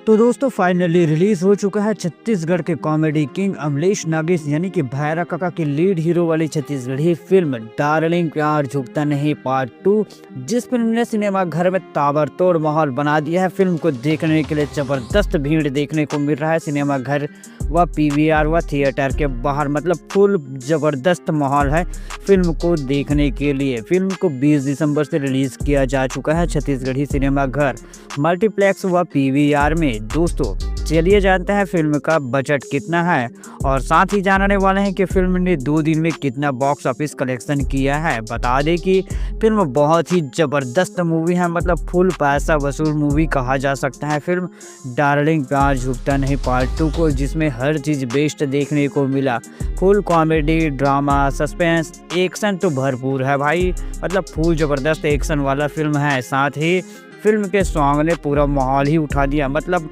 तो दोस्तों finally release हो चुका है छत्तीसगढ़ के कॉमेडी किंग अमलेश नागेश यानी कि भैरा काका की लीड हीरो वाली छत्तीसगढ़ी फिल्म डार्लिंग प्यार झुकता नहीं पार्ट 2, जिस फिल्म ने सिनेमा घर में ताबड़तोड़ माहौल बना दिया है। फिल्म को देखने के लिए जबरदस्त भीड़ देखने को मिल रहा है सिनेमा घर व पीवीआर व थिएटर के बाहर, मतलब फुल जबरदस्त माहौल है फिल्म को देखने के लिए। फिल्म को 20 दिसंबर से रिलीज किया जा चुका है छत्तीसगढ़ी सिनेमा घर, मल्टीप्लेक्स व पीवीआर में। दोस्तों चलिए जानते हैं फिल्म का बजट कितना है और साथ ही जानने वाले हैं कि फिल्म ने 2 दिन में कितना बॉक्स ऑफिस कलेक्शन किया है। बता दें कि फिल्म बहुत ही ज़बरदस्त मूवी है, मतलब फुल पैसा वसूल मूवी कहा जा सकता है फिल्म डार्लिंग प्यार झुकता नहीं पार्ट 2 को, जिसमें हर चीज़ बेस्ट देखने को मिला। Full comedy, drama, suspense, action तो भरपूर है भाई, मतलब फुल ज़बरदस्त एक्शन वाला फिल्म है। साथ ही फिल्म के सॉन्ग ने पूरा माहौल ही उठा दिया, मतलब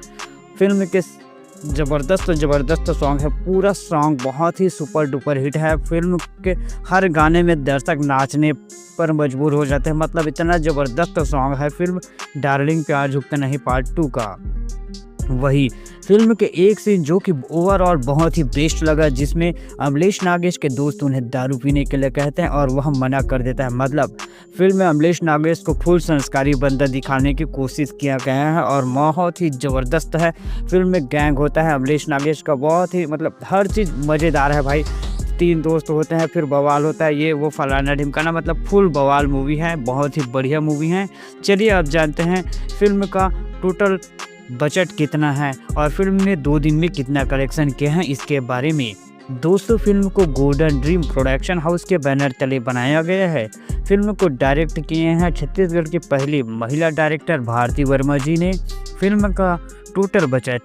फिल्म के ज़बरदस्त सॉन्ग है। पूरा सॉन्ग बहुत ही सुपर डुपर हिट है। फिल्म के हर गाने में दर्शक नाचने पर मजबूर हो जाते हैं, मतलब इतना ज़बरदस्त सॉन्ग है फिल्म डार्लिंग प्यार झुकता नहीं पार्ट 2 का। वही फिल्म के एक सीन जो कि ओवरऑल बहुत ही बेस्ट लगा, जिसमें अमलेश नागेश के दोस्त उन्हें दारू पीने के लिए कहते हैं और वह मना कर देता है। मतलब फिल्म में अमलेश नागेश को फुल संस्कारी बंदा दिखाने की कोशिश किया गया है और बहुत ही ज़बरदस्त है। फिल्म में गैंग होता है अमलेश नागेश का, बहुत ही मतलब हर चीज़ मज़ेदार है भाई। 3 दोस्त होते हैं, फिर बवाल होता है, ये वो फलाना ढिमकाना, मतलब फुल बवाल मूवी है, बहुत ही बढ़िया मूवी है। चलिए अब जानते हैं फिल्म का टोटल बजट कितना है और फिल्म ने 2 दिन में कितना कलेक्शन किया है इसके बारे में। दोस्तों फिल्म को गोल्डन ड्रीम प्रोडक्शन हाउस के बैनर तले बनाया गया है। फिल्म को डायरेक्ट किए हैं छत्तीसगढ़ की पहली महिला डायरेक्टर भारती वर्मा जी ने। फिल्म का टोटल बजट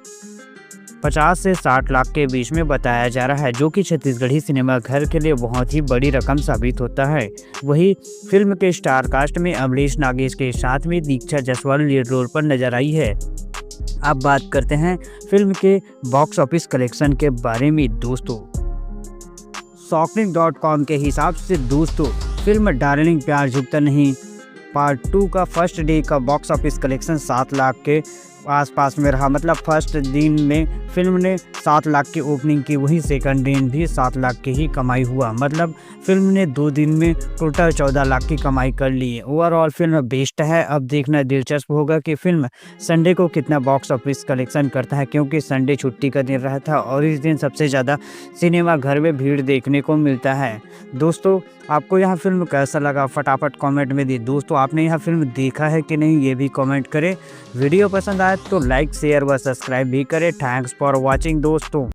50 से 60 लाख के बीच में बताया जा रहा है, जो कि छत्तीसगढ़ी सिनेमा घर के लिए बहुत ही बड़ी रकम साबित होता है। वही फिल्म के स्टार कास्ट में अमलेश नागेश के साथ में दीक्षा जायसवाल लीड रोल पर नजर आई है। अब बात करते हैं फिल्म के बॉक्स ऑफिस कलेक्शन के बारे में। दोस्तों शॉकिंग.com के हिसाब से दोस्तों फिल्म डार्लिंग प्यार झुकता नहीं पार्ट 2 का फर्स्ट डे का बॉक्स ऑफिस कलेक्शन 7 लाख के आसपास में रहा। मतलब फर्स्ट दिन में फिल्म ने 7 लाख की ओपनिंग की, वहीं सेकंड दिन भी 7 लाख की ही कमाई हुआ। मतलब फिल्म ने 2 दिन में टोटल 14 लाख की कमाई कर ली है। ओवरऑल फिल्म बेस्ट है। अब देखना दिलचस्प होगा कि फिल्म संडे को कितना बॉक्स ऑफिस कलेक्शन करता है, क्योंकि संडे छुट्टी का दिन रहता है और इस दिन सबसे ज़्यादा सिनेमा घर में भीड़ देखने को मिलता है। दोस्तों आपको यह फिल्म कैसा लगा फटाफट कमेंट में दी। दोस्तों आपने यह फिल्म देखा है कि नहीं ये भी कमेंट करें। वीडियो पसंद आए तो लाइक शेयर व सब्सक्राइब भी करें। थैंक्स फॉर वॉचिंग दोस्तों।